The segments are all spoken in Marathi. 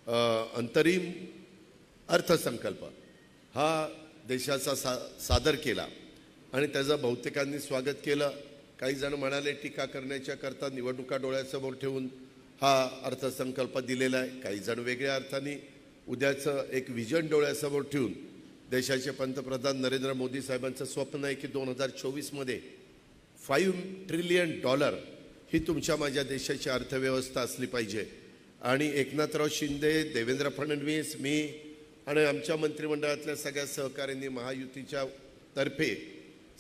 अंतरिम अर्थसंकल्प हा देशाचा सादर केला आणि त्याचं बहुतेकांनी स्वागत केलं। काही जण म्हणाले टीका करण्याच्या करता निवडणुका डोळ्यासमोर ठेवून हा अर्थसंकल्प दिलेला आहे। काही जण वेगळ्या अर्थाने उद्याचं एक विजन डोळ्यासमोर ठेवून देशाचे पंतप्रधान नरेंद्र मोदी साहेबांचं स्वप्न आहे की 2024 मध्ये $5 ट्रिलियन ही तुमच्या माझ्या देशाची अर्थव्यवस्था असली पाहिजे। आणि एकनाथराव शिंदे, देवेंद्र फडणवीस, मी आणि आमच्या मंत्रिमंडळातल्या सगळ्या सहकाऱ्यांनी महायुतीच्या तर्फे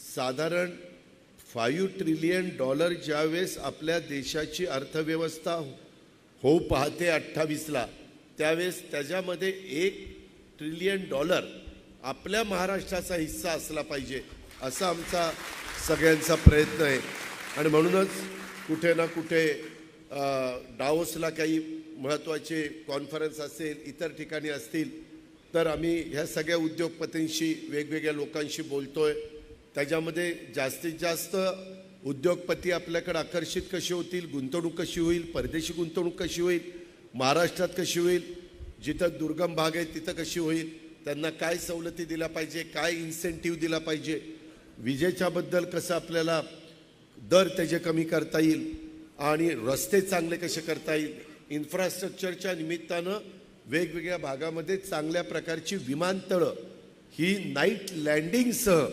साधारण $5 ट्रिलियन ज्यावेळेस आपल्या देशाची अर्थव्यवस्था होऊ पाहते 28ला, त्यावेळेस त्याच्यामध्ये $1 ट्रिलियन आपल्या महाराष्ट्राचा हिस्सा असला पाहिजे असा आमचा सगळ्यांचा प्रयत्न आहे। आणि म्हणूनच कुठे ना कुठे डावोसला काही महत्त्वाचे कॉन्फरन्स असेल, इतर ठिकाणी असतील, तर आम्ही ह्या सगळ्या उद्योगपतींशी वेगवेगळ्या लोकांशी बोलतोय। त्याच्यामध्ये जास्तीत जास्त उद्योगपती आपल्याकडे आकर्षित कसे होतील, गुंतवणूक कशी होईल, परदेशी गुंतवणूक कशी होईल, महाराष्ट्रात कशी होईल, जिथं दुर्गम भाग आहे तिथं कशी होईल, त्यांना काय सवलती दिल्या पाहिजे, काय इन्सेंटिव्ह दिला पाहिजे, विजेच्याबद्दल कसं आपल्याला दर त्याचे कमी करता येईल आणि रस्ते चांगले कसे करता येईल, इन्फ्रास्ट्रक्चरच्या निमित्तानं वेगवेगळ्या भागामध्ये चांगल्या प्रकारची विमानतळं ही नाईट लँडिंगसह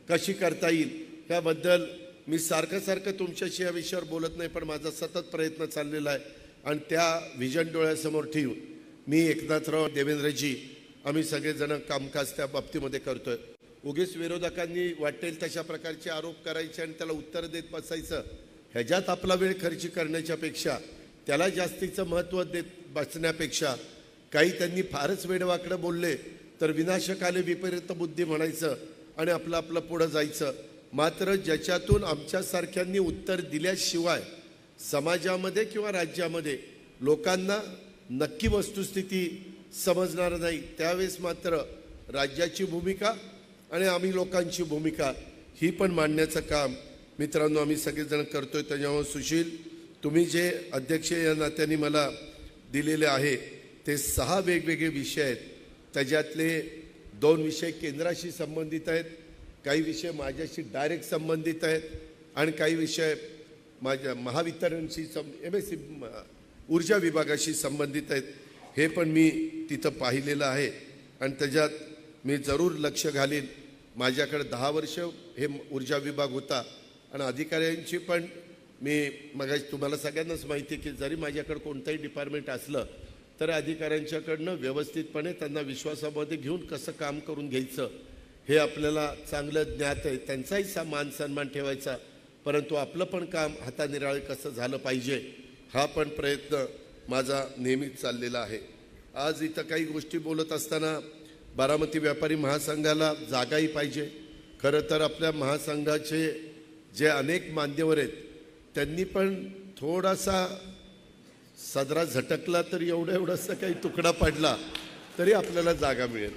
कशी करता येईल, त्याबद्दल मी सारखं तुमच्याशी या विषयावर बोलत नाही, पण माझा सतत प्रयत्न चाललेला आहे। आणि त्या विजन डोळ्यासमोर ठेवून मी एकनाथराव, देवेंद्रजी आम्ही सगळेजण कामकाज त्या बाबतीमध्ये करतोय। उगीच विरोधकांनी वाटेल तशा प्रकारचे आरोप करायचे आणि त्याला उत्तर देत बसायचं, ह्याच्यात आपला वेळ खर्च करण्याच्या पेक्षा, त्याला जास्तीचं महत्त्व देत बसण्यापेक्षा, काही त्यांनी फारच वेडवाकडं बोलले तर विनाशकाले विपरीत बुद्धी म्हणायचं आणि आपलं पुढं जायचं। मात्र ज्याच्यातून आमच्यासारख्यांनी उत्तर दिल्याशिवाय समाजामध्ये किंवा राज्यामध्ये लोकांना नक्की वस्तुस्थिती समजणार नाही, त्यावेळेस मात्र राज्याची भूमिका आणि आम्ही लोकांची भूमिका ही पण मांडण्याचं काम मित्रांनो आम्ही सगळेजण करतोय। त्याच्यामुळे सुशील, तुम्ही जे अध्यक्ष या नात्याने मला दिलेले आहे ते 6 वेगवेगळे विषय आहेत। त्याच्यातले 2 विषय केंद्राशी संबंधित आहेत, काही विषय माझ्याशी डायरेक्ट संबंधित आहेत आणि काही विषय माझ्या महावितरणशी MSC ऊर्जा विभागाशी संबंधित आहेत। हे पण मी तिथं पाहिलेलं आहे आणि त्याच्यात मी जरूर लक्ष घालीन। माझ्याकडे 10 वर्ष हे ऊर्जा विभाग होता आणि अधिकाऱ्यांची पण मी मग तुम्हाला सगळ्यांनाच माहिती की जरी माझ्याकडे कोणतंही डिपार्टमेंट असलं तर अधिकाऱ्यांच्याकडनं व्यवस्थितपणे त्यांना विश्वासामध्ये घेऊन कसं काम करून घ्यायचं हे आपल्याला चांगलं ज्ञात आहे। त्यांचाही मान सन्मान ठेवायचा, परंतु आपलं पण काम हातानिराळे कसं झालं पाहिजे हा पण प्रयत्न माझा नेहमीच चाललेला आहे। आज इथं काही गोष्टी बोलत असताना बारामती व्यापारी महासंघाला जागाही पाहिजे। खरं तर आपल्या महासंघाचे जे अनेक मान्यवर आहेत त्यांनी पण थोडासा सदरा झटकला तर एवढासा काही तुकडा पडला तरी आपल्याला जागा मिळेल।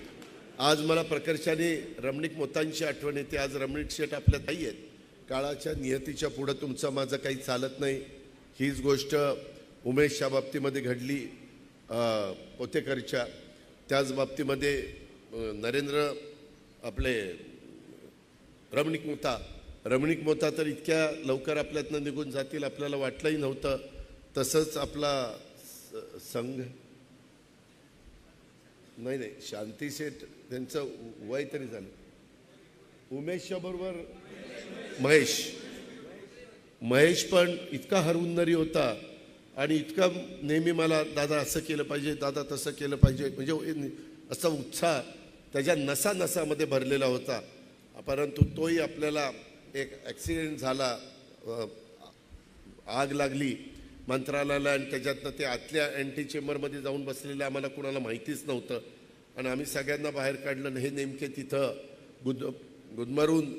आज मला प्रकर्षाने रमणीक मोतांची आठवण येते। आज रमणीक शेठ आपल्यात नाही आहेत, काळाच्या नियतीच्या पुढं तुमचं माझं काही चालत नाही। हीच गोष्ट उमेशच्या बाबतीमध्ये घडली, पोतेकरच्या, त्याच बाबतीमध्ये नरेंद्र आपले रमणीक मोता तर इतक्या लवकर आपल्यातनं निघून जातील आपल्याला वाटलंही नव्हतं। तसंच आपला संघ नाही शांती शेठ त्यांचं वय तरी झालं, उमेशच्या बरोबर महेश पण इतका हरहुन्नरी होता आणि इतका नेहमी मला दादा असं केलं पाहिजे, दादा तसं केलं पाहिजे, म्हणजे असा उत्साह त्याच्या नसामध्ये भरलेला होता। परंतु तोही आपल्याला एक ॲक्सिडेंट झाला, आग लागली मंत्रालयाला आणि त्याच्यातनं ते आतल्या अँटी चेंबरमध्ये जाऊन बसलेलं आम्हाला कुणाला माहितीच नव्हतं आणि आम्ही सगळ्यांना बाहेर काढलं आणि हे नेमके तिथं गुदमरून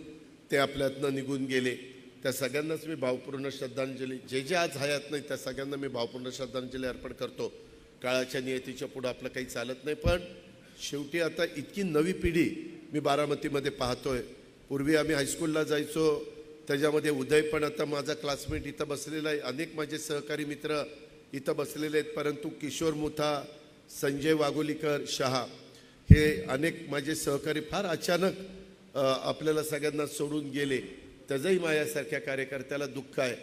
ते आपल्यातनं निघून गेले। त्या सगळ्यांनाच मी भावपूर्ण श्रद्धांजली, जे आज हयात नाही त्या सगळ्यांना मी भावपूर्ण श्रद्धांजली अर्पण करतो। काळाच्या नियतीच्या पुढं आपलं काही चालत नाही, पण शेवटी आता इतकी नवी पिढी मी बारामतीमध्ये पाहतोय। पूर्वी आम्ही हायस्कूलला जायचो, त्याच्यामध्ये उदय पण आता माझा क्लासमेट इथं बसलेला आहे, अनेक माझे सहकारी मित्र इथं बसलेले आहेत, परंतु किशोर मुथा, संजय वाघोलीकर शहा हे अनेक माझे सहकारी फार अचानक आपल्याला सगळ्यांना सोडून गेले. त्याचंही माझ्यासारख्या कार्यकर्त्याला दुःख आहे.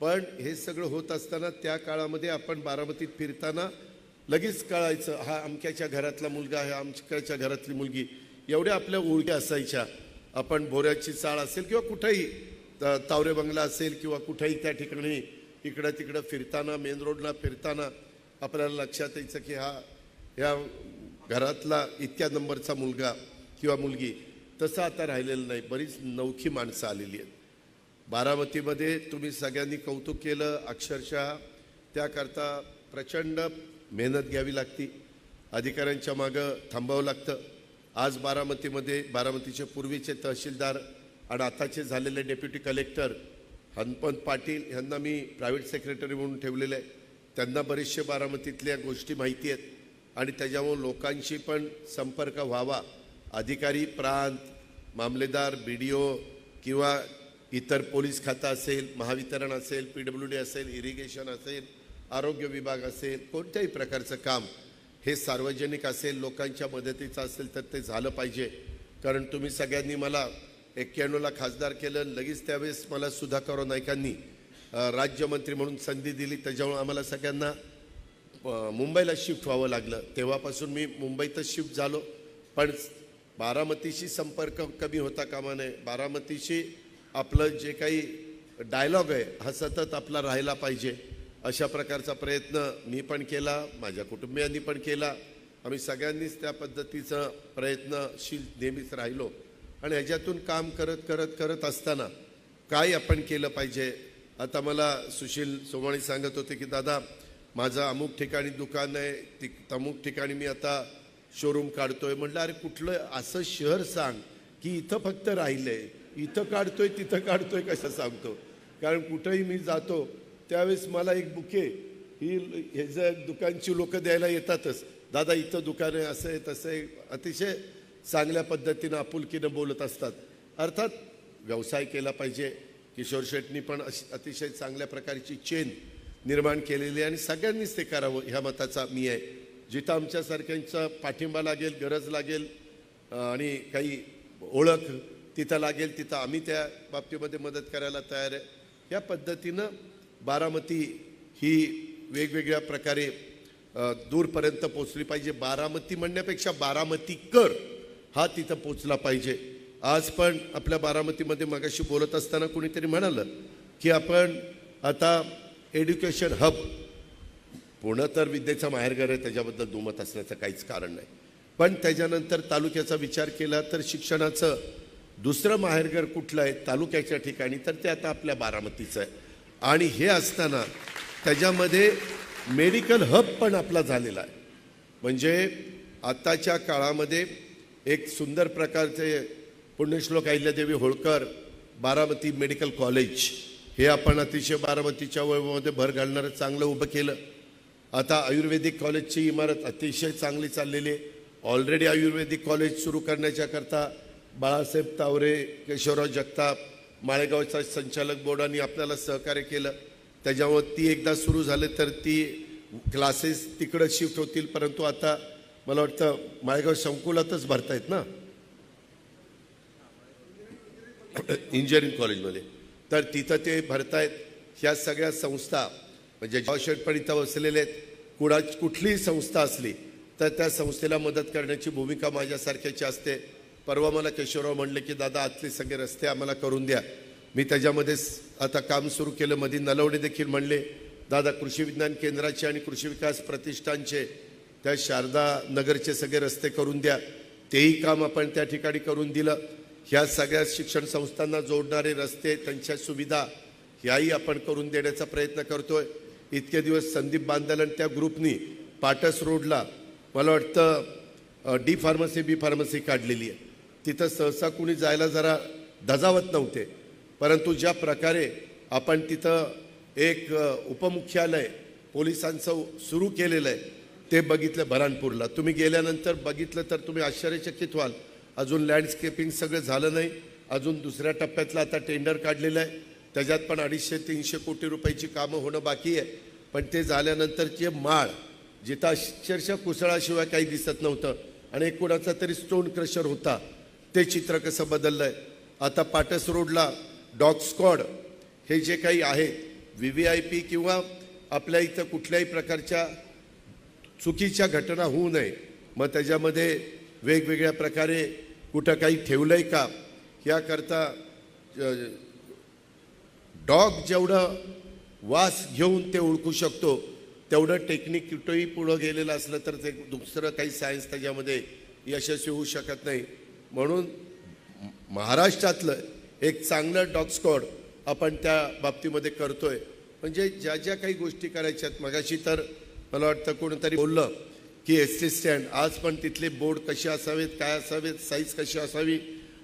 पण हे सगळं होत असताना त्या काळामध्ये आपण बारामतीत फिरताना लगेच कळायचं हा अमक्याच्या घरातला मुलगा आहे, अमक्याच्या घरातली मुलगी, एवढ्या आपल्या ओळखी असायच्या. आपण भोऱ्याची चाळ असेल किंवा कुठेही तावरे बंगला असेल किंवा कुठेही त्या ठिकाणी इकडं तिकडं फिरताना मेन रोडला फिरताना आपल्याला लक्षात यायचं की हा या घरातला इतक्या नंबरचा मुलगा किंवा मुलगी. तसं आता राहिलेलं नाही. बरीच नवखी माणसं आलेली आहेत बारामतीमध्ये. तुम्ही सगळ्यांनी कौतुक केलं. अक्षरशः त्याकरता प्रचंड मेहनत घ्यावी लागती. अधिकाऱ्यांच्या मागं थांबावं लागतं. आज बारामतीमध्ये बारामतीचे पूर्वीचे तहसीलदार आणि आताचे झालेले डेप्युटी कलेक्टर हनपंत पाटील यांना मी प्रायव्हेट सेक्रेटरी म्हणून ठेवलेलं आहे. त्यांना बरेचसे बारामतीतल्या गोष्टी माहिती आहेत आणि त्याच्यामुळे लोकांशी पण संपर्क व्हावा. अधिकारी प्रांत, मामलेदार, BDO किंवा इतर पोलीस खातं असेल, महावितरण असेल, PWD असेल, इरिगेशन असेल, आरोग्य विभाग असेल, कोणत्याही प्रकारचं काम हे सार्वजनिक असेल, लोकांच्या मदतीचं असेल तर ते झालं पाहिजे. कारण तुम्ही सगळ्यांनी मला 91ला खासदार केलं. लगेच त्यावेळेस मला सुधाकर नाईकांनी राज्यमंत्री म्हणून संधी दिली. त्याच्यामुळे आम्हाला सगळ्यांना मुंबईला शिफ्ट व्हावं लागलं. तेव्हापासून मी मुंबईतच शिफ्ट झालो. पण बारामतीशी संपर्क कमी होता कामा नये. बारामतीशी आपलं जे काही डायलॉग आहे हा सतत आपला राहिला पाहिजे. अशा प्रकारचा प्रयत्न मी पण केला, माझ्या कुटुंबियांनी पण केला. आम्ही सगळ्यांनीच त्या पद्धतीचा प्रयत्नशील नेहमीच राहिलो. आणि ह्याच्यातून काम करत असताना काय आपण केलं पाहिजे. आता मला सुशील सोमाणी सांगत होते की दादा माझं अमुक ठिकाणी दुकान आहे, अमुक ठिकाणी मी आता शोरूम काढतोय. म्हटलं अरे कुठलं असं शहर सांग की इथं फक्त राहिलंय, इथं काढतोय तिथं काढतोय कसं सांगतो. कारण कुठंही मी जातो त्यावेळेस मला एक बुके ही ह्याचं दुकानची लोक द्यायला येतातच. दादा इथं दुकान आहे, असं आहे तसं आहे, अतिशय चांगल्या पद्धतीनं आपुलकीनं बोलत असतात. अर्थात व्यवसाय केला पाहिजे. किशोर शेट्टी पण अतिशय चांगल्या प्रकारची चेन निर्माण केलेली आहे आणि सगळ्यांनीच ते करावं ह्या मताचा मी आहे. जिथं आमच्यासारख्यांचा पाठिंबा लागेल, गरज लागेल आणि काही ओळख तिथं लागेल तिथं आम्ही त्या बाबतीमध्ये मदत करायला तयार आहे. या पद्धतीनं बारामती ही वेगवेगळ्या प्रकारे दूरपर्यंत पोचली पाहिजे. बारामती म्हणण्यापेक्षा बारामतीकर हा तिथं पोचला पाहिजे. आज पण आपल्या बारामतीमध्ये मगाशी बोलत असताना कुणीतरी म्हणालं की आपण आता एज्युकेशन हब, पुणे तर विद्येचा माहेरघर आहे, त्याच्याबद्दल दुमत असण्याचं काहीच कारण नाही. पण त्याच्यानंतर तालुक्याचा विचार केला तर शिक्षणाचं दुसरं माहेरघर कुठलं आहे तालुक्याच्या ठिकाणी, तर ते आता आपल्या बारामतीचं आहे. आणि हे असताना त्याच्यामध्ये मेडिकल हब पण आपला झालेला आहे. म्हणजे आताच्या काळामध्ये एक सुंदर प्रकारचे पुण्यश्लोक अहिल्यादेवी होळकर बारामती मेडिकल कॉलेज हे आपण अतिशय बारामतीच्या वैभवामध्ये भर घालणारं चांगलं उभं केलं. आता आयुर्वेदिक कॉलेजची इमारत अतिशय चांगली चाललेली आहे. ऑलरेडी आयुर्वेदिक कॉलेज सुरू करण्याच्याकरता बाळासाहेब तावरे, केशवराव जगताप, माळेगावचा संचालक बोर्डाने आपल्याला सहकार्य केलं. त्याच्यामुळे ती एकदा सुरू झाले तर ती क्लासेस तिकडं शिफ्ट होतील. परंतु आता मला वाटतं माळेगाव संकुलातच भरतायत ना इंजिनिअरिंग कॉलेजमध्ये, तर तिथं ते भरतायत. ह्या सगळ्या संस्था म्हणजे जॉशेट पण इथं बसलेले आहेत. कुठलीही संस्था असली तर त्या संस्थेला मदत करण्याची भूमिका माझ्यासारख्याची असते. परवा मला केशवराव म्हणले की दादा आतले सगळे रस्ते आम्हाला करून द्या. मी त्याच्यामध्ये आता काम सुरू केलं. मध्ये नलवडे देखील म्हणले दादा कृषी विज्ञान केंद्राचे आणि कृषी विकास प्रतिष्ठानचे त्या शारदा नगरचे सगळे रस्ते करून द्या. तेही काम आपण त्या ठिकाणी करून दिलं. ह्या सगळ्या शिक्षण संस्थांना जोडणारे रस्ते, त्यांच्या सुविधा ह्याही आपण करून देण्याचा प्रयत्न करतोय. इतके दिवस संदीप बांदल आणि त्या ग्रुपनी पाटस रोडला मला वाटतं डी फार्मसी बी फार्मसी काढलेली आहे. तिथं सहसा कुणी जायला जरा धजावत नव्हते. परंतु ज्या प्रकारे आपण तिथं एक उपमुख्यालय पोलिसांचं सुरू केलेलं आहे ते बघितलं बऱ्हाणपूरला. तुम्ही गेल्यानंतर बघितलं तर तुम्ही आश्चर्यचकित व्हाल. अजून लँडस्केपिंग सगळं झालं नाही. अजून दुसऱ्या टप्प्यातलं आता टेंडर काढलेलं आहे. त्याच्यात पण 250-300 कोटी रुपयाची कामं होणं बाकी आहे. पण ते झाल्यानंतरचे माळ जिथं अक्षरशः कुसळाशिवाय काही दिसत नव्हतं आणि एक कोणाचा तरी स्टोन क्रशर होता, ते चित्र कसं बदललंय. आता पाटस रोडला डॉग स्क्वॉड हे जे काही आहे, VVIP किंवा आपल्या इथं कुठल्याही प्रकारच्या चुकीच्या घटना होऊ नये, मग त्याच्यामध्ये वेगवेगळ्या प्रकारे कुठं काही ठेवलंय का याकरता डॉग जेवढं वास घेऊन ते ओळखू शकतो तेवढं टेक्निक कुठंही पुढं गेलेलं असलं तर ते दुसरं काही सायन्स त्याच्यामध्ये यशस्वी होऊ शकत नाही. म्हणून महाराष्ट्रातलं एक चांगलं डॉग स्क्वॉड आपण त्या बाबतीमध्ये करतोय. म्हणजे ज्या ज्या काही गोष्टी करायच्यात, मगाशी तर मला वाटतं कोणीतरी बोललं की ST स्टँड, आज पण तिथले बोर्ड कसे असावेत, काय असावेत, साईज कशी असावी,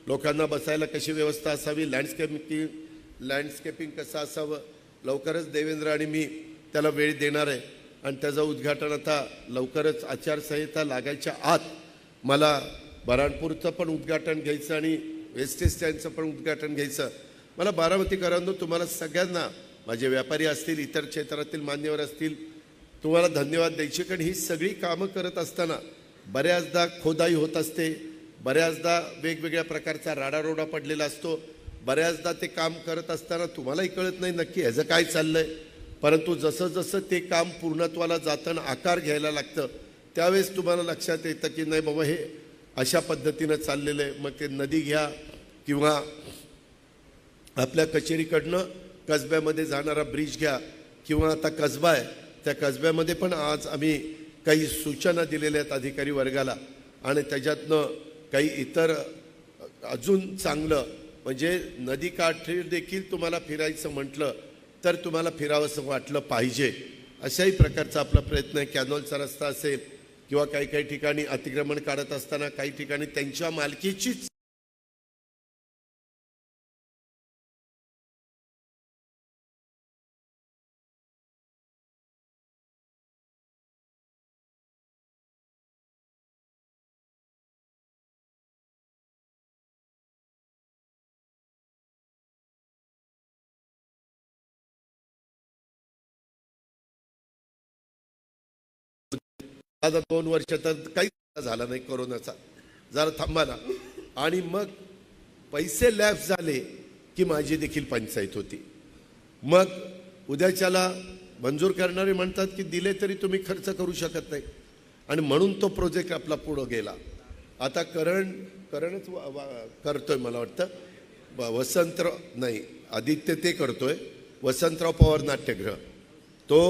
लोकांना बसायला कशी व्यवस्था असावी, लँडस्केपिंग कसं असावं. लवकरच देवेंद्र आणि मी त्याला वेळ देणार आहे आणि त्याचं उद्घाटन आता लवकरच आचारसंहिता लागायच्या आत मला बऱ्हाणपूरचं पण उद्घाटन घ्यायचं आणि ST स्टँडचं पण उद्घाटन घ्यायचं. मला बारामतीकरांनो, तुम्हाला सगळ्यांना, माझे व्यापारी असतील, इतर क्षेत्रातील मान्यवर असतील, तुम्हाला धन्यवाद द्यायचे. कारण ही सगळी कामं करत असताना बऱ्याचदा खोदाई होत असते, बऱ्याचदा वेगवेगळ्या प्रकारचा राडारोडा पडलेला असतो, बऱ्याचदा ते काम करत असताना तुम्हालाही कळत नाही नक्की ह्याचं काय चाललंय. परंतु जसं जसं ते काम पूर्णत्वाला जाताना आकार घ्यायला लागतं त्यावेळेस तुम्हाला लक्षात येतं की नाही बाबा हे अशा पद्धतीनं चाललेलं आहे. मग ते नदी घ्या किंवा आपल्या कचेरीकडनं कसब्यामध्ये जाणारा ब्रिज घ्या किंवा आता कसबा आहे, त्या कसब्यामध्ये पण आज आम्ही काही सूचना दिलेल्या आहेत अधिकारी वर्गाला आणि त्याच्यातनं काही इतर अजून चांगलं, म्हणजे नदीकाठी देखील तुम्हाला फिरायचं म्हटलं तर तुम्हाला फिरावंसं वाटलं पाहिजे, अशाही प्रकारचा आपला प्रयत्न आहे. कॅनॉलचा रस्ता असेल किंवा काही काही ठिकाणी अतिक्रमण काढत असताना काही ठिकाणी त्यांच्या मालकीचीच आता 2 वर्ष तर काही झाला नाही कोरोनाचा, जरा थांबा ना. आणि मग पैसे लॅप्स झाले की माझी देखील पंचायत होती. मग उद्याच्याला मंजूर करणारे म्हणतात की दिले तरी तुम्ही खर्च करू शकत नाही आणि म्हणून तो प्रोजेक्ट आपला पुढं गेला. आता करणच करतोय, मला वाटतं वसंतराव नाही आदित्य ते करतोय, वसंतराव पवार नाट्यगृह तो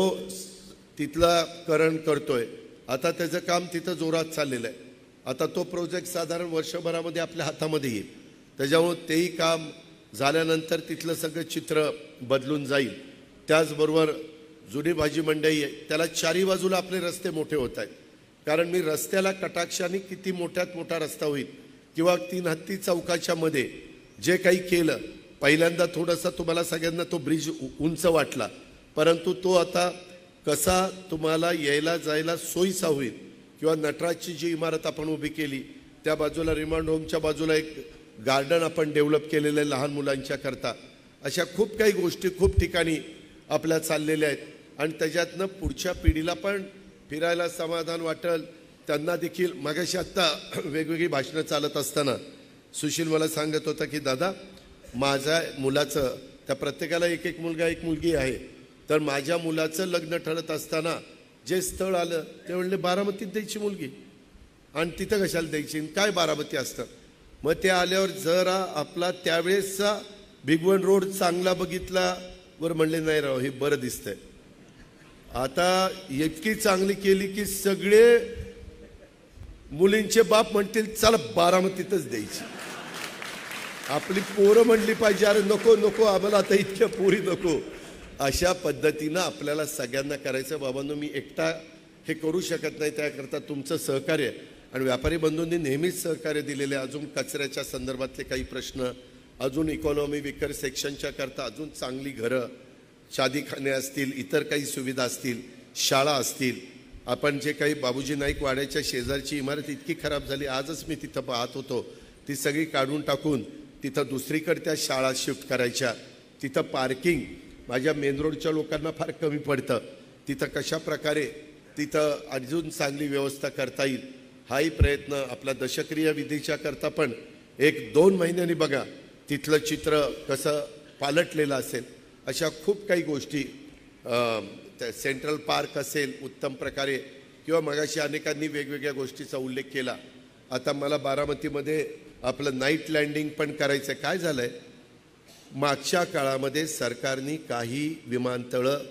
तिथला करण करतोय. आता त्याचं काम तिथं जोरात चाललेलं आहे. आता तो प्रोजेक्ट साधारण वर्षभरामध्ये आपल्या हातामध्ये येईल. त्याच्यामुळे तेही काम झाल्यानंतर तिथलं सगळं चित्र बदलून जाईल. त्याचबरोबर जुनी भाजी मंडई आहे, त्याला चारी बाजूला आपले रस्ते मोठे होत आहेत. कारण मी रस्त्याला कटाक्षाने किती मोठ्यात मोठा रस्ता होईल किंवा 3 हत्ती चौकाच्या मध्ये जे काही केलं, पहिल्यांदा थोडासा तुम्हाला सगळ्यांना तो ब्रिज उंच वाटला, परंतु तो आता कसा तुम्हाला यायला जायला सोयीचा होईल. किंवा नटराजची जी इमारत आपण उभी केली, त्या बाजूला रिमांड होमच्या बाजूला एक गार्डन आपण डेव्हलप केलेलं आहे लहान मुलांच्या करता. अशा खूप काही गोष्टी खूप ठिकाणी आपल्या चाललेल्या आहेत आणि त्याच्यातनं पुढच्या पिढीला पण फिरायला समाधान वाटेल. त्यांना देखील मगाशी आत्ता वेगवेगळी भाषणं चालत असताना सुशील मला सांगत होता की दादा माझ्या मुलाचं, त्या प्रत्येकाला एक एक मुलगा एक मुलगी आहे, तर माझ्या मुलाचं लग्न ठरत असताना जे स्थळ आलं ते म्हणले बारामतीत द्यायची मुलगी आणि तिथं कशाला द्यायची, काय बारामती असतं. मग ते आल्यावर जरा आपला त्यावेळेसचा भिगवण रोड चांगला बघितला, वर म्हणले नाही राव हे बरं दिसतंय. आता इतकी चांगली केली की सगळे मुलींचे बाप म्हणतील चला बारामतीतच द्यायची. आपली पोरं म्हणली पाहिजे अरे नको नको आम्हाला आता इतक्या पोरी नको. अशा पद्धतीनं आपल्याला सगळ्यांना करायचं. बाबांनो मी एकटा हे करू शकत नाही, त्याकरता तुमचं सहकार्य आणि व्यापारी बंधूंनी नेहमीच सहकार्य दिलेले. अजून कचऱ्याच्या संदर्भातले काही प्रश्न, अजून इकॉनॉमी विकर सेक्शनच्या करता अजून चांगली घरं, शादीखाने असतील, इतर काही सुविधा असतील, शाळा असतील. आपण जे काही बाबूजी नाईक वाड्याच्या शेजारची इमारत इतकी खराब झाली, आजच मी तिथं पाहत होतो, ती सगळी काढून टाकून तिथं दुसरीकडे त्या शाळा शिफ्ट करायच्या. तिथं पार्किंग माझ्या मेन रोडच्या लोकांना फार कमी पडतं. तिथं कशा प्रकारे तिथं अजून चांगली व्यवस्था करता येईल हाही प्रयत्न आपला दशक्रिया विधीच्या करता पण 1-2 महिन्यांनी बघा तिथलं चित्र कसं पालटलेलं असेल. अशा खूप काही गोष्टी सेंट्रल पार्क असेल उत्तम प्रकारे किंवा मगाशी अनेकांनी वेगवेगळ्या गोष्टीचा उल्लेख केला. आता मला बारामतीमध्ये आपलं नाईट लँडिंग पण करायचं आहे. काय झालं आहे, मागच्या काळामध्ये सरकारने काही विमानतळं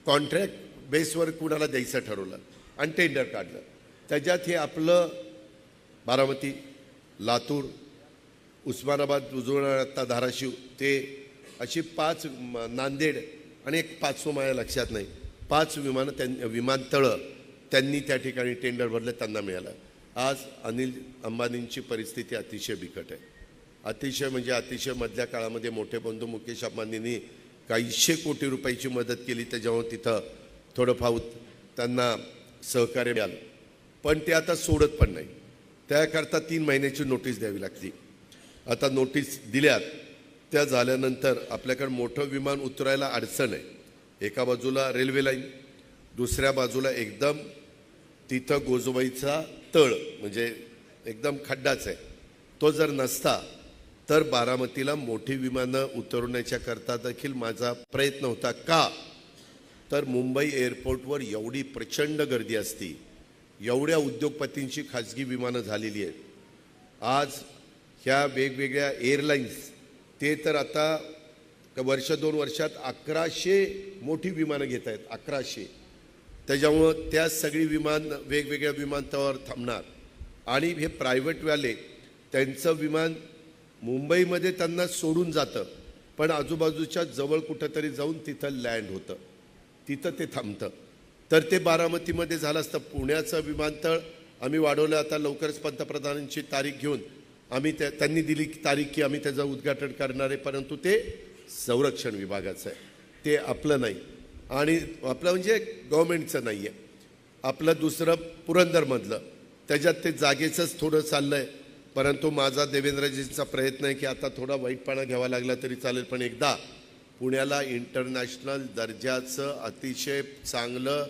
कॉन्ट्रॅक्ट बेसवर कुणाला द्यायचं ठरवलं आणि टेंडर काढलं. त्याच्यात हे आपलं बारामती, लातूर, उस्मानाबाद, उजवळ, आता धाराशिव ते अशी 5 नांदेड आणि एक 5 माझ्या लक्षात नाही 5 विमानतळं त्यांनी त्या ठिकाणी टेंडर भरले, त्यांना मिळालं. आज अनिल अंबानींची परिस्थिती अतिशय बिकट आहे. अतिशय म्हणजे अतिशय. मधल्या काळामध्ये मोठे बंधू मुकेश अंबानींनी काही 100 कोटी रुपयाची मदत केली, त्याच्यामुळे तिथं थोडंफार त्यांना सहकार्य मिळालं. पण ते आता सोडत पण नाही. त्याकरता 3 महिन्याची नोटीस द्यावी लागते. आता नोटीस दिल्यात, त्या झाल्यानंतर आपल्याकडे मोठं विमान उतरायला अडचण आहे. एका बाजूला रेल्वे लाईन, दुसऱ्या बाजूला एकदम तिथं गोजबाईचा तळ म्हणजे एकदम खड्डाच आहे. तो जर नसता तर बारामतीला मोठी विमानं उतरवण्याच्या करता देखील माझा प्रयत्न होता. का तर मुंबई एअरपोर्टवर एवढी प्रचंड गर्दी असती, एवढ्या उद्योगपतींची खाजगी विमानं झालेली आहेत. आज ह्या वेगवेगळ्या एअरलाईन्स ते तर आता वर्ष-2 वर्षात 1100 मोठी विमानं घेत आहेत. 1100. त्याच्यामुळं त्या सगळी विमान वेगवेगळ्या विमानतळावर थांबणार आणि हे प्रायव्हेटवाले त्यांचं विमान मुंबईमध्ये त्यांना सोडून जातं, पण आजूबाजूच्या जवळ कुठंतरी जाऊन तिथं लँड होतं, तिथं ते थांबतं. तर ते बारामतीमध्ये झालं असतं. पुण्याचं विमानतळ आम्ही वाढवलं. आता लवकरच पंतप्रधानांची तारीख घेऊन आम्ही त्यांनी दिली तारीख की आम्ही त्याचं उद्घाटन करणार आहे, परंतु ते संरक्षण विभागाचं आहे, ते आपलं नाही. आणि आपलं म्हणजे गव्हर्मेंटचं नाही आहे. आपलं दुसरं पुरंदरमधलं, त्याच्यात ते जागेचंच थोडं चाललं आहे. परंतु माझा देवेंद्रजींचा प्रयत्न आहे की आता थोडा वाईटपणा घ्यावा लागला तरी चालेल, पण एकदा पुण्याला इंटरनॅशनल दर्जाचं अतिशय चांगलं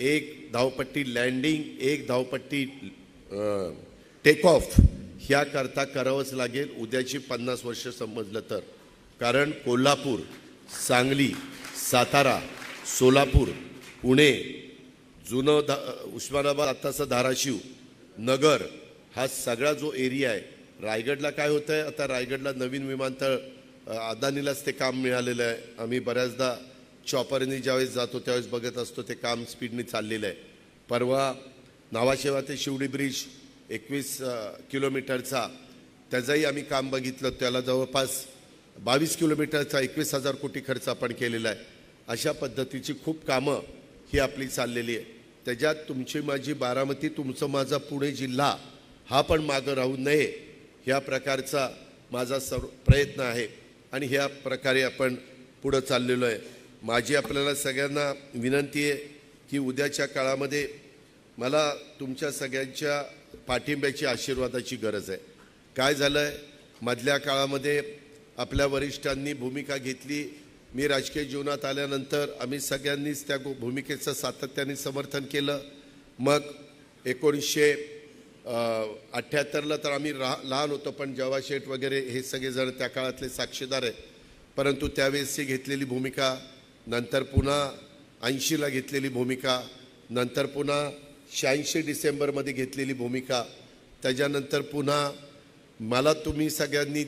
1 धावपट्टी लँडिंग, 1 धावपट्टी टेक ऑफ ह्याकरता करावंच लागेल. उद्याची 50 वर्ष समजलं तर. कारण कोल्हापूर, सांगली, सातारा, सोलापूर, पुणे, जुनं उस्मानाबाद, आत्ताचं धाराशिव, नगर हा सगळा जो एरिया आहे. रायगडला काय होतं आहे, आता रायगडला नवीन विमानतळ अदानीलाच ते काम मिळालेलं आहे. आम्ही बऱ्याचदा चॉपरनी ज्यावेळेस जातो त्यावेळेस बघत असतो ते काम स्पीडने चाललेलं आहे. परवा नावाशेवा ते शिवडी ब्रिज 21 किलोमीटरचा, त्याचंही आम्ही काम बघितलं. त्याला जवळपास 22 किलोमीटरचा 21,000 कोटी खर्च आपण केलेला आहे. अशा पद्धतीची खूप कामं ही आपली चाललेली आहे. त्याच्यात तुमची माझी बारामती, तुमचं माझा पुणे जिल्हा हा पण मागं राहू नये ह्या प्रकारचा माझा प्रयत्न आहे आणि ह्या प्रकारे आपण पुढं चाललेलो आहे. माझी आपल्याला सगळ्यांना विनंती आहे की उद्याच्या काळामध्ये मला तुमच्या सगळ्यांच्या पाठिंब्याची, आशीर्वादाची गरज आहे. काय झालं आहे, मधल्या काळामध्ये आपल्या वरिष्ठांनी भूमिका घेतली. मी राजकीय जीवनात आल्यानंतर आम्ही सगळ्यांनीच त्या भूमिकेचं सातत्याने समर्थन केलं. मग 1978ला तर आम्ही लहान होतो, पण जवा शेठ वगैरे हे सगळेजण त्या काळातले साक्षीदार आहेत. परंतु त्यावेळेसची घेतलेली भूमिका, नंतर पुन्हा 80ला घेतलेली भूमिका, नंतर पुन्हा 86 डिसेंबरमध्ये घेतलेली भूमिका, त्याच्यानंतर पुन्हा मला तुम्ही सगळ्यांनी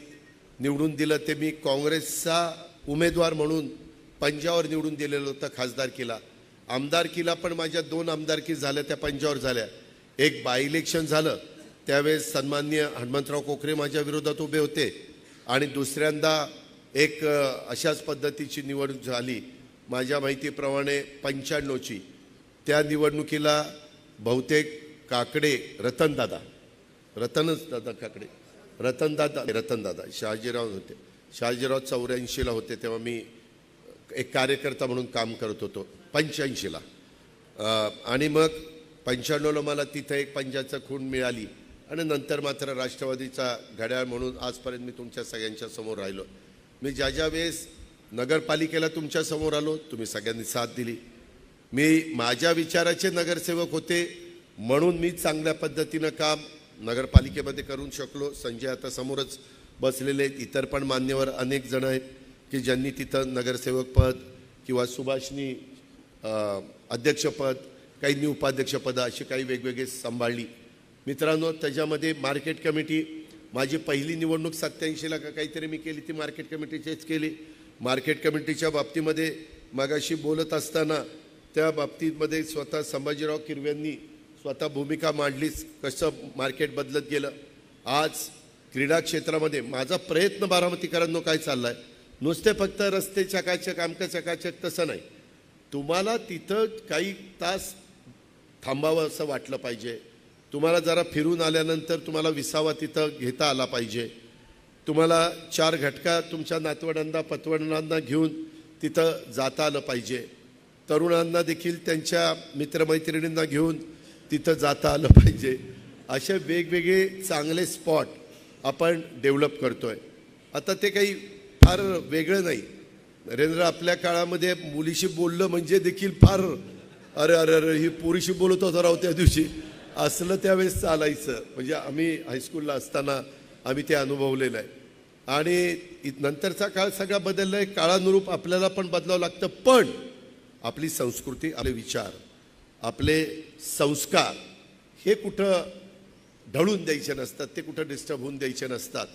निवडून दिलं ते मी काँग्रेसचा उमेदवार म्हणून पंजावर निवडून दिलेलं होतं खासदारकीला. आमदारकीला पण माझ्या 2 आमदारकी झाल्या, त्या पंजावर झाल्या. एक बाय इलेक्शन झालं, त्यावेळेस सन्माननीय हनुमंतराव कोकरे माझ्या विरोधात उभे होते आणि दुसऱ्यांदा एक अशाच पद्धतीची निवडणूक झाली माझ्या माहितीप्रमाणे 95ची. त्या निवडणुकीला बहुतेक काकडे रतनदादा शहाजीराव होते. शहाजीराव 84ला होते, तेव्हा मी एक कार्यकर्ता म्हणून काम करत होतो 85ला. आणि मग 95ला मला तिथं एक पंजाचं खूण मिळाली आणि नंतर मात्र राष्ट्रवादीचा घड्याळ म्हणून आजपर्यंत मी तुमच्या सगळ्यांच्या समोर राहिलो. मी ज्या वेळेस नगरपालिकेला तुमच्या समोर आलो, तुम्ही सगळ्यांनी साथ दिली. मी माझ्या विचाराचे नगरसेवक होते म्हणून मी चांगल्या पद्धतीनं काम नगरपालिकेमध्ये करू शकलो. संजय आता समोरच बसलेले आहेत, इतर पण मान्यवर अनेक जण आहेत की ज्यांनी तिथं नगरसेवक पद किंवा सुभाषनी अध्यक्षपद, काहींनी उपाध्यक्षपद अशी काही वेगवेगळे सांभाळली. मित्रांनो, त्याच्यामध्ये मार्केट कमिटी, माझी पहिली निवडणूक 87ला का काहीतरी मी केली, ती मार्केट कमिटीचीच केली. मार्केट कमिटीच्या बाबतीमध्ये मागाशी बोलत असताना त्या बाबतीमध्ये स्वतः संभाजीराव किरव्यांनी स्वतः भूमिका मांडलीच, कसं मार्केट बदलत गेलं. आज क्रीडा क्षेत्रामध्ये माझा प्रयत्न बारामतीकरांनो काय चालला आहे, नुसते फक्त रस्ते चकाचक आमचं चकाचक तसं नाही. तुम्हाला तिथं काही तास थांबावं असं वाटलं पाहिजे, तुम्हाला जरा फिरून आल्यानंतर तुम्हाला विसावा तिथं घेता आला पाहिजे, तुम्हाला 4 घटका तुमच्या नातवंडांना पतवंडांना घेऊन तिथं जाता आलं पाहिजे, तरुणांना देखील त्यांच्या मित्रमैत्रिणींना घेऊन तिथं जाता आलं पाहिजे. असे वेगवेगळे चांगले स्पॉट आपण डेव्हलप करतोय. आता ते काही फार वेगळं नाही. नरेंद्र आपल्या काळामध्ये मुलीशी बोललं म्हणजे देखील फार अरे अरे अरे ही पोरीशी बोलत होता राव त्या दिवशी, असलं त्यावेळेस चालायचं. म्हणजे आम्ही हायस्कूलला असताना आम्ही ते अनुभवलेलं आहे. आणि नंतरचा काळ सगळा बदलला आहे, काळानुरूप आपल्याला पण बदलावं लागतं. पण आपली संस्कृती, आपले विचार, आपले संस्कार हे कुठं ढळून द्यायचे नसतात, ते कुठं डिस्टर्ब होऊन द्यायचे नसतात.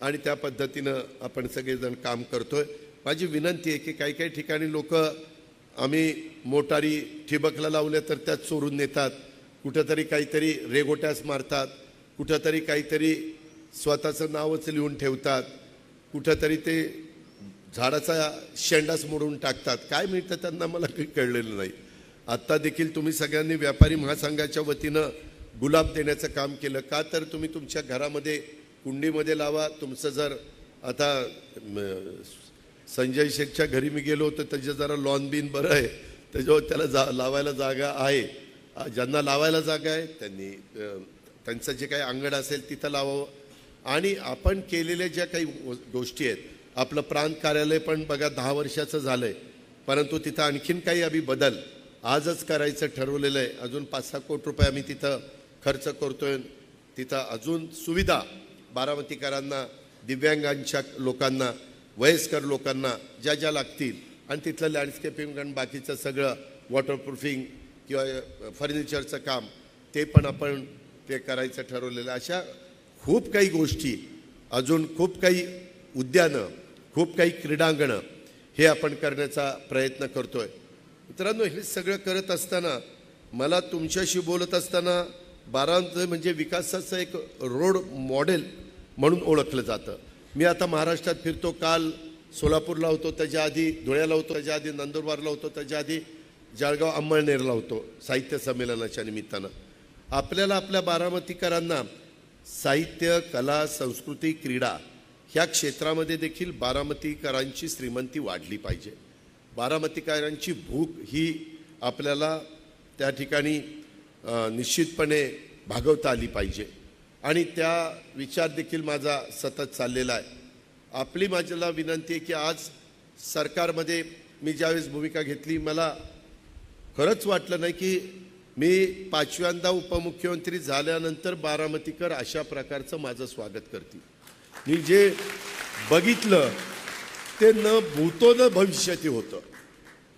आणि त्या पद्धतीनं आपण सगळेजण काम करतोय. माझी विनंती आहे की काही काही ठिकाणी लोक आम्ही मोटारी ठिबकला लावल्या तर त्यात चोरून नेतात, कुठंतरी काहीतरी रेगोट्यास मारतात, कुठंतरी काहीतरी स्वतःचं नावच लिहून ठेवतात, कुठंतरी ते झाडाचा शेंडाच मोडून टाकतात. काय मिळतं त्यांना मला काही कळलेलं नाही. आत्ता देखील तुम्ही सगळ्यांनी व्यापारी महासंघाच्या वतीनं गुलाब देण्याचं काम केलं. का तर तुम्ही तुमच्या घरामध्ये कुंडीमध्ये लावा. तुमचं जर आता संजय शेखच्या घरी मी गेलो तर त्याचं जरा लॉन बीन बरं आहे, त्याच्यावर त्याला लावायला जागा आहे. ज्यांना लावायला जागा आहे त्यांनी त्यांचं जे काही अंगण असेल तिथं लावावं. आणि आपण केलेल्या ज्या काही गोष्टी आहेत, आपलं प्रांत कार्यालय पण बघा 10 वर्षाचं झालं आहे, परंतु तिथं आणखीन काही आम्ही बदल आजच करायचं ठरवलेलं आहे. अजून 5-6 कोटी रुपये आम्ही तिथं खर्च करतोय. तिथं अजून सुविधा बारामतीकरांना, दिव्यांगांच्या लोकांना, वयस्कर लोकांना ज्या ज्या लागतील, आणि तिथलं लँडस्केपिंग आणि बाकीचं सगळं वॉटरप्रूफिंग किंवा फर्निचरचं काम ते पण आपण ते करायचं ठरवलेलं. अशा खूप काही गोष्टी, अजून खूप काही उद्यानं, खूप काही क्रीडांगणं हे आपण करण्याचा प्रयत्न करतोय. मित्रांनो, हे सगळं करत असताना मला तुमच्याशी बोलत असताना बारामती म्हणजे विकासाचं एक रोड मॉडेल म्हणून ओळखलं जातं. मी आता महाराष्ट्रात फिरतो. काल सोलापूरला होतो, त्याच्या आधी धुळ्याला होतो, त्याच्या आधी नंदुरबारला होतो, त्याच्या आधी जळगाव अंमळनेरला होतो साहित्य संमेलनाच्या निमित्तानं. आपल्याला आपल्या बारामतीकरांना साहित्य, कला, संस्कृती, क्रीडा ह्या क्षेत्रामध्ये देखील बारामतीकरांची श्रीमंती वाढली पाहिजे. बारामतीकरांची भूक ही आपल्याला त्या ठिकाणी निश्चितपणे भागवता आली पाहिजे. आणि त्या विचार देखील माझा सतत चाललेला आहे. आपली माझ्याला विनंती आहे की आज सरकारमध्ये मी ज्यावेळेस भूमिका घेतली, मला खरंच वाटलं नाही की मी 5व्यांदा उपमुख्यमंत्री झाल्यानंतर बारामतीकर अशा प्रकारचं माझं स्वागत करतील. मी जे बघितलं ते न भूतो न भविष्यती होतं.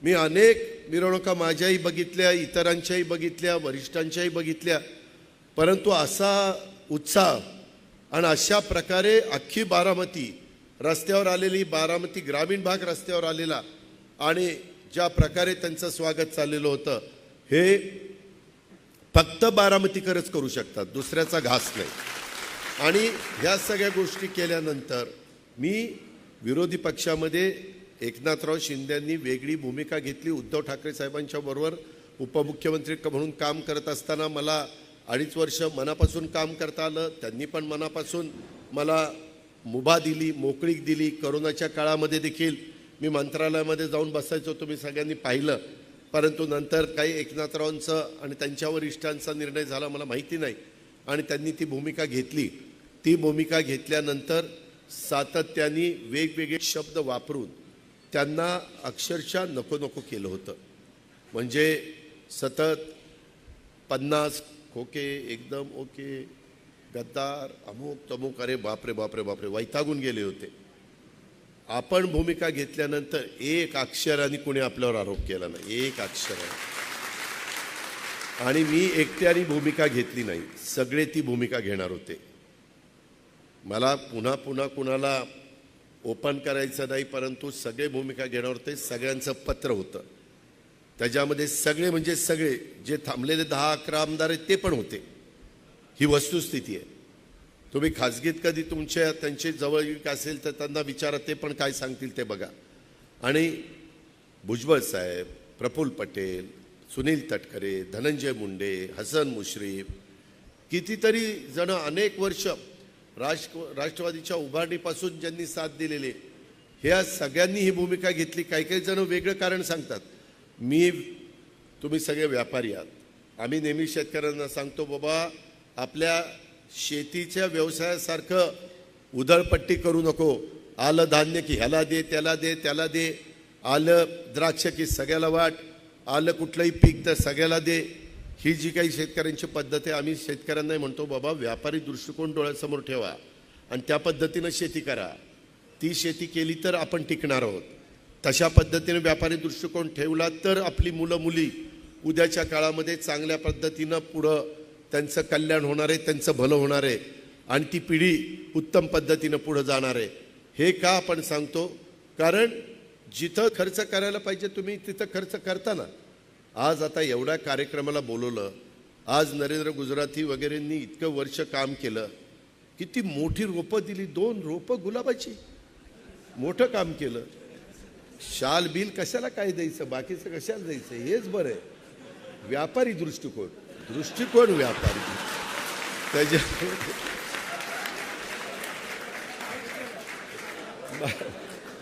मी अनेक मिरवणुका माझ्याही बघितल्या, इतरांच्याही बघितल्या, वरिष्ठांच्याही बघितल्या, परंतु असा उत्साह आणि अशा प्रकारे अख्खी बारामती रस्त्यावर आलेली, बारामती ग्रामीण भाग रस्त्यावर आलेला, आणि ज्या प्रकारे त्यांचं स्वागत चाललेलं होतं, हे फक्त बारामतीकरच करू शकतात, दुसऱ्याचा घास नाही. आणि ह्या सगळ्या गोष्टी केल्यानंतर मी विरोधी पक्षामध्ये एकनाथराव शिंदेंनी वेगळी भूमिका घेतली. उद्धव ठाकरे साहेबांच्या बरोबर उपमुख्यमंत्री म्हणून काम करत असताना मला 2.5 वर्ष मनापासून काम करता आलं. त्यांनी पण मनापासून मला मुभा दिली, मोकळीक दिली. करोनाच्या काळामध्ये देखील मी मंत्रालयामध्ये जाऊन बसायचो, तुम्ही सगळ्यांनी पाहिलं. परंतु नंतर काही एकनाथरावांचं आणि त्यांच्या वरिष्ठांचा निर्णय झाला मला माहिती नाही, आणि त्यांनी ती भूमिका घेतली. ती भूमिका घेतल्यानंतर सातत्याने वेगवेगळे शब्द वापरून त्यांना अक्षरशः नको नको केलं होतं. म्हणजे सतत 50 खोके एकदम ओके, गद्दार अमुक तमुक, अरे बापरे बापरे बापरे, वैतागून गेले होते. आपण भूमिका घेतल्यानंतर एक अक्षराने कुणी आपल्यावर आरोप केला नाही, एक अक्षराने. आणि मी एकट्याने भूमिका घेतली नाही, सगळे ती भूमिका घेणार होते. मला पुन्हा पुन्हा कुणाला ओपन करायचं नाही, परंतु सगळे भूमिका घेणार होते. सगळ्यांचं पत्र होतं, त्याच्यामध्ये सगळे म्हणजे सगळे जे थांबलेले 10-11 आमदार आहेत ते पण होते. ही वस्तुस्थिती आहे. तुम्ही खाजगीत कधी तुमच्या त्यांचे जवळीक असेल तर त्यांना विचारा, ते पण काय सांगतील ते बघा. आणि भुजबळ साहेब, प्रफुल्ल पटेल, सुनील तटकरे, धनंजय मुंडे, हसन मुश्रीफ, कितीतरी जण अनेक वर्ष राष्ट्रवादीच्या उभारणीपासून ज्यांनी साथ दिलेले, ह्या सगळ्यांनी ही भूमिका घेतली. काही काही जण वेगळं कारण सांगतात. तुम्ही सगळे व्यापारी आहात. आम्ही नेहमी शेतकऱ्यांना सांगतो, बाबा आपल्या शेतीच्या व्यवसायासारखं उधळपट्टी करू नको. आलं धान्य की ह्याला दे, त्याला दे, त्याला दे. आलं द्राक्ष की सगळ्याला वाट, आलं कुठलंही पीक तर सगळ्याला दे. ही जी काही शेतकऱ्यांची पद्धत आहे, आम्ही शेतकऱ्यांनाही म्हणतो, बाबा व्यापारी दृष्टिकोन डोळ्यासमोर ठेवा आणि त्या पद्धतीनं शेती करा. ती शेती केली तर आपण टिकणार आहोत. तशा पद्धतीने व्यापारी दृष्टिकोन ठेवला तर आपली मुलं मुली उद्याच्या काळामध्ये चांगल्या पद्धतीनं पुढं त्यांचं कल्याण होणार आहे, त्यांचं भलं होणार आहे आणि ती पिढी उत्तम पद्धतीनं पुढं जाणार आहे. हे का आपण सांगतो? कारण जिथं खर्च करायला पाहिजे तुम्ही तिथं खर्च करता ना. आज आता एवढ्या कार्यक्रमाला बोलवलं, आज नरेंद्र गुजराती वगैरेंनी इतकं वर्ष काम केलं, किती मोठी रोपं दिली, 2 रोपं गुलाबाची, मोठं काम केलं. शाल बिल कशाला काय द्यायचं, बाकीचं कशाला द्यायचं, हेच बरं आहे. व्यापारी दृष्टिकोन व्यापारी त्याच्या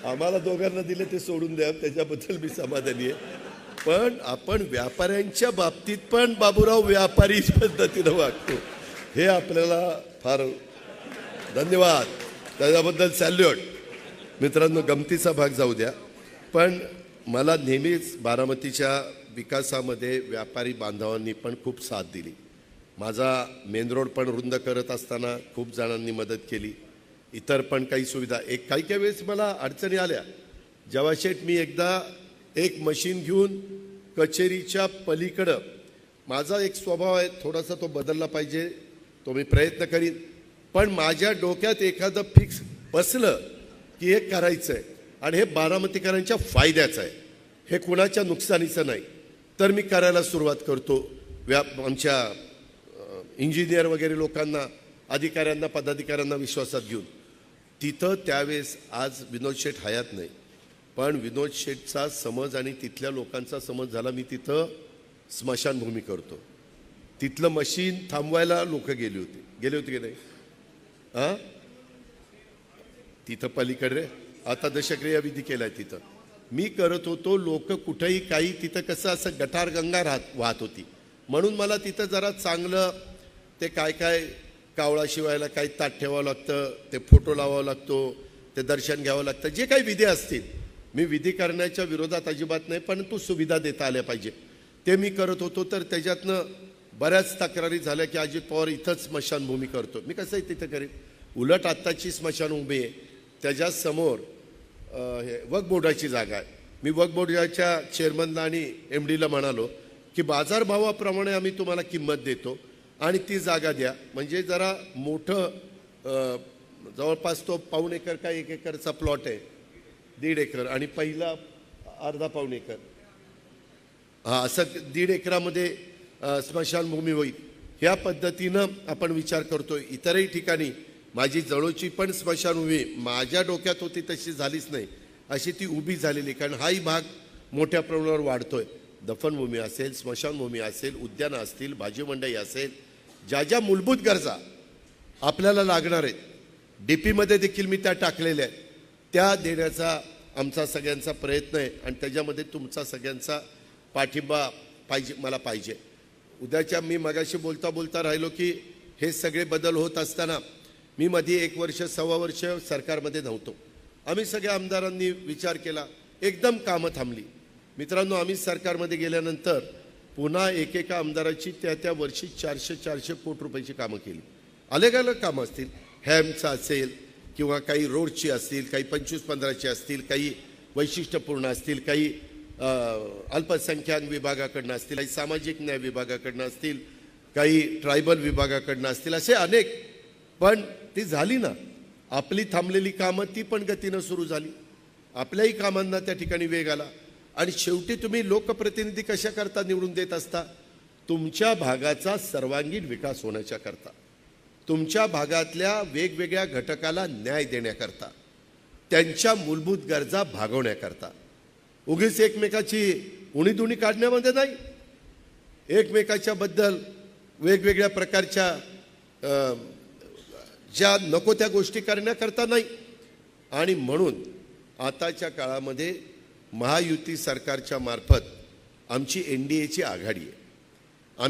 आम्हाला दोघांना दिले ते सोडून द्या, त्याच्याबद्दल मी समाधानी आहे. पण आपण व्यापाऱ्यांच्या बाबतीत पण बाबूराव व्यापारी पद्धतीनं वागतो, हे आपल्याला फार धन्यवाद, त्याच्याबद्दल सॅल्यूट. मित्रांनो, गमतीचा भाग जाऊ द्या, पण मला नेहमीच बारामतीच्या विकासामध्ये व्यापारी बांधवांनी पण खूप साथ दिली. माझा मेन रोड पण रुंद करत असताना खूप जणांनी मदत केली. इतर पण काही सुविधा, काही वेळेस मला अडचणी आल्या. जेव्हा शेठ मी एकदा एक मशीन घेऊन कचेरीच्या पलीकडं, माझा एक स्वभाव आहे थोडासा, तो बदलला पाहिजे, तो मी प्रयत्न करीन. पण माझ्या डोक्यात एखादं फिक्स बसलं की हे करायचं आहे आणि हे बारामतीकरांच्या फायद्याचं आहे, हे कुणाच्या नुकसानीचं नाही, तर मी करायला सुरुवात करतो. आमच्या इंजिनियर वगैरे लोकांना, अधिकाऱ्यांना, पदाधिकाऱ्यांना विश्वासात घेऊन. तिथं त्यावेळेस, आज विनोद शेठ हयात नाही, पण विनोद शेठचा समज आणि तिथल्या लोकांचा समज झाला, मी तिथं स्मशानभूमी करतो. तिथलं मशीन थांबवायला लोक गेले होते की नाही? हां, तिथं पलीकडे आता दशक्रिया विधी केलाय, तिथं मी करत होतो. लोक कुठेही काही, तिथं कसं असं गटार गंगा वाहत होती, म्हणून मला तिथं जरा चांगलं ते काय कावळा शिवायला काही ताट ठेवावं लागतं, ते फोटो लावावं लागतो, ते दर्शन घ्यावं लागतं, जे काही विधी असतील. मी विधी करण्याच्या विरोधात अजिबात नाही, परंतु सुविधा देता आल्या पाहिजे, ते मी करत होतो. तर त्याच्यातनं बऱ्याच तक्रारी झाल्या की अजित पवार इथंच स्मशानभूमी करतो. मी कसं आहे तिथं करेन. उलट आत्ताची स्मशानभूमी आहे, त्याच्यासमोर वक्फ बोर्डाची जागा आहे. मी वक्फ बोर्डाच्या चेअरमनला आणि MDला म्हणालो की बाजारभावाप्रमाणे आम्ही तुम्हाला किंमत देतो आणि ती जागा द्या, म्हणजे जरा मोठं, जवळपास तो 1.25 एकर का 1 एकरचा प्लॉट आहे, 1.5 एकर, आणि पहिला अर्धा-पाऊण एकर, हां, असं 1.5 एकरामध्ये स्मशानभूमी होईल. ह्या पद्धतीनं आपण विचार करतो. इतरही ठिकाणी माझी जवळची पण स्मशानभूमी माझ्या डोक्यात होती तशी झालीच नाही, अशी ती उभी झालेली. कारण हाही भाग मोठ्या प्रमाणावर वाढतोय. दफनभूमी असेल, स्मशानभूमी असेल, उद्यानं असतील, भाजी मंडई असेल, ज्या ज्या मूलभूत गरजा आपल्याला लागणार आहेत, DPमध्ये देखील मी त्या टाकलेल्या आहेत, त्या देण्याचा आमचा सगळ्यांचा प्रयत्न आहे आणि त्याच्यामध्ये तुमचा सगळ्यांचा पाठिंबा मला पाहिजे. उद्याच्या, मी मगाशी बोलता राहिलो की हे सगळे बदल होत असताना मी मध्ये 1 वर्ष, 1.25 वर्ष सरकारमध्ये नव्हतो. आम्ही सगळ्या आमदारांनी विचार केला एकदम कामं थांबली. मित्रांनो, आम्ही सरकारमध्ये गेल्यानंतर पुन्हा एकेका आमदाराची त्या वर्षी 400 कोटी रुपयाची कामं केली. अलग अलग कामं असतील, हॅमचं असेल किंवा काही रोडची असतील, काही 25-15ची असतील, काही वैशिष्ट्यपूर्ण असतील, काही अल्पसंख्याक विभागाकडनं असतील, काही सामाजिक न्याय विभागाकडनं असतील, काही ट्रायबल विभागाकडनं असतील, असे अनेक. पण ती झाली ना, आपली थांबलेली कामं ती पण गतीनं सुरू झाली. आपल्याही कामांना त्या ठिकाणी वेग आला. आणि शेवटी तुम्ही लोकप्रतिनिधी कशा करता निवडून देत असता? तुमच्या भागाचा सर्वांगीण विकास होण्याच्या करता, तुमच्या भागातल्या वेगवेगळ्या घटकाला न्याय देण्याकरता, त्यांच्या मूलभूत गरजा भागवण्याकरता. उगीच एकमेकाची उणीधुणी काढण्यामध्ये नाही, एकमेकाच्या बद्दल वेगवेगळ्या प्रकारच्या ज्या नको त्या गोष्टी करण्याकरता नाही. आणि म्हणून आताच्या काळामध्ये महायुती सरकारच्या मार्फत आमची NDAची आघाडी आहे.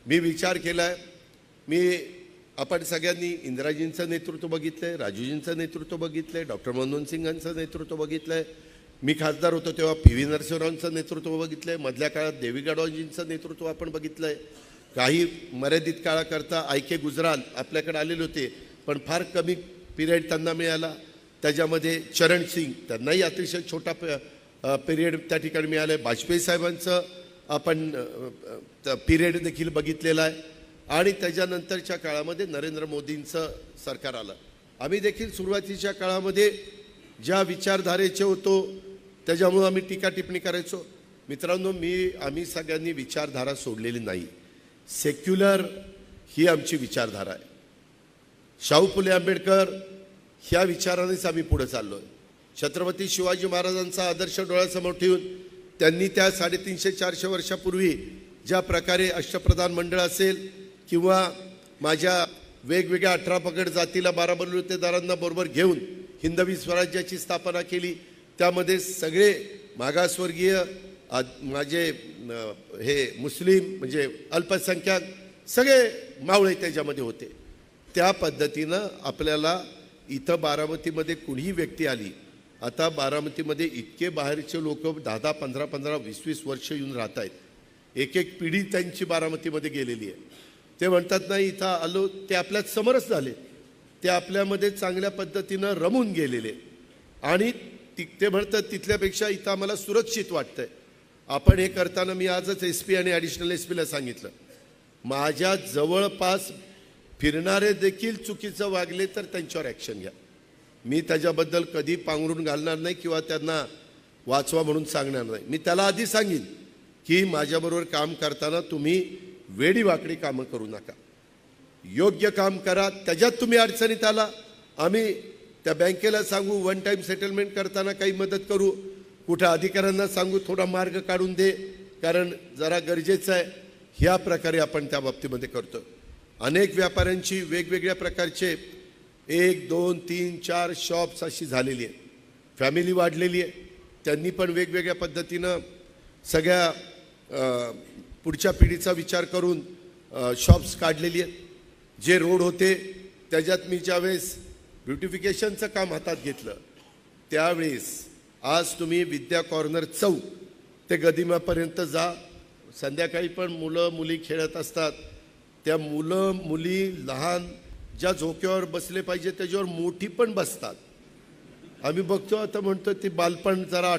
मी विचार केला आहे. आपण सगळ्यांनी इंदिराजींचं नेतृत्व बघितलं आहे, राजूजींचं नेतृत्व बघितलं आहे, डॉक्टर मनमोहन सिंगांचं नेतृत्व बघितलं आहे. मी खासदार होतो तेव्हा PV नरसिंहरावांचं नेतृत्व बघितलं आहे. मधल्या काळात देवी गडवाजींचं नेतृत्व आपण बघितलं आहे. काही मर्यादित काळाकरता IK गुजराल आपल्याकडे आलेले होते, पण फार कमी पिरियड त्यांना मिळाला. त्याच्यामध्ये चरण सिंग, त्यांनाही अतिशय छोटा पिरियड त्या ठिकाणी मिळाला आहे. वाजपेयी साहेबांचं आपण पिरियड देखील बघितलेला आहे. आणि त्याच्यानंतरच्या काळामध्ये नरेंद्र मोदींचं सरकार आलं. आम्ही देखील सुरुवातीच्या काळामध्ये ज्या विचारधारेचे होतो त्याच्यामुळं आम्ही टीका टिप्पणी करायचो. मित्रांनो, आम्ही सगळ्यांनी विचारधारा सोडलेली नाही. सेक्युलर ही आमची विचारधारा आहे. शाहू फुले आंबेडकर ह्या विचारानेच आम्ही पुढे चाललो आहे. छत्रपती शिवाजी महाराजांचा आदर्श डोळ्यासमोर ठेवून त्यांनी त्या 350-400 वर्षापूर्वी ज्या प्रकारे अष्टप्रधान मंडळ असेल किंवा माझ्या वेगवेगळ्या 18 पगड जातीला 12 बलुतेदारांना बरोबर घेऊन हिंदवी स्वराज्याची स्थापना केली. त्यामध्ये सगळे मागासवर्गीय, माझे हे मुस्लिम म्हणजे अल्पसंख्याक सगळे मावळे त्याच्यामध्ये होते. त्या पद्धतीनं आपल्याला इथं बारामतीमध्ये कुणीही व्यक्ती आली, आता बारामतीमध्ये इतके बाहेरचे लोक 10-10, 15-15, 20-20 वर्ष येऊन राहत आहेत. एक पिढी त्यांची बारामतीमध्ये गेलेली आहे. ते म्हणतात नाही इथं आलो, ते आपल्यात समरस झाले, ते आपल्यामध्ये चांगल्या पद्धतीनं रमून गेलेले. आणि ते म्हणतात तिथल्यापेक्षा इथं आम्हाला सुरक्षित वाटतंय. आपण हे करताना मी आजच SP आणि ॲडिशनल SPला सांगितलं, माझ्या जवळपास फिरणारे देखील चुकीचं वागले तर त्यांच्यावर ॲक्शन घ्या. मी त्याच्याबद्दल कधी पांघरून घालणार नाही किंवा त्यांना वाचवा म्हणून सांगणार नाही. मी त्याला आधी सांगेन की माझ्याबरोबर काम करताना तुम्ही वेडीवाकडी कामं करू नका, योग्य काम करा. त्याच्यात तुम्ही अडचणीत आला, आम्ही त्या बँकेला सांगू, वन टाईम सेटलमेंट करताना काही मदत करू, कुठं अधिकाऱ्यांना सांगू थोडा मार्ग काढून दे, कारण जरा गरजेचं आहे. ह्या प्रकारे आपण त्या बाबतीमध्ये करतो. अनेक व्यापाऱ्यांची वेगवेगळ्या प्रकारचे 1, 2, 3, 4 शॉप्स अशी झालेली आहे. फॅमिली वाढलेली आहे, त्यांनी पण वेगवेगळ्या पद्धतीनं सगळ्या पुढच्या पिढीचा विचार करून शॉप्स काढलेली आहेत. जे रोड होते त्याच्यात मी ज्यावेळेस ब्युटिफिकेशनचं काम हातात घेतलं त्यावेळेस, आज तुम्ही विद्या कॉर्नर चौक ते गदिमापर्यंत जा, संध्याकाळी पण मुलं मुली खेळत असतात. त्या मुलं मुली लहान ज्या झोक्यावर बसले पाहिजे त्याच्यावर मोठी पण बसतात. आम्ही बघतो, आता म्हणतो ते बालपण जरा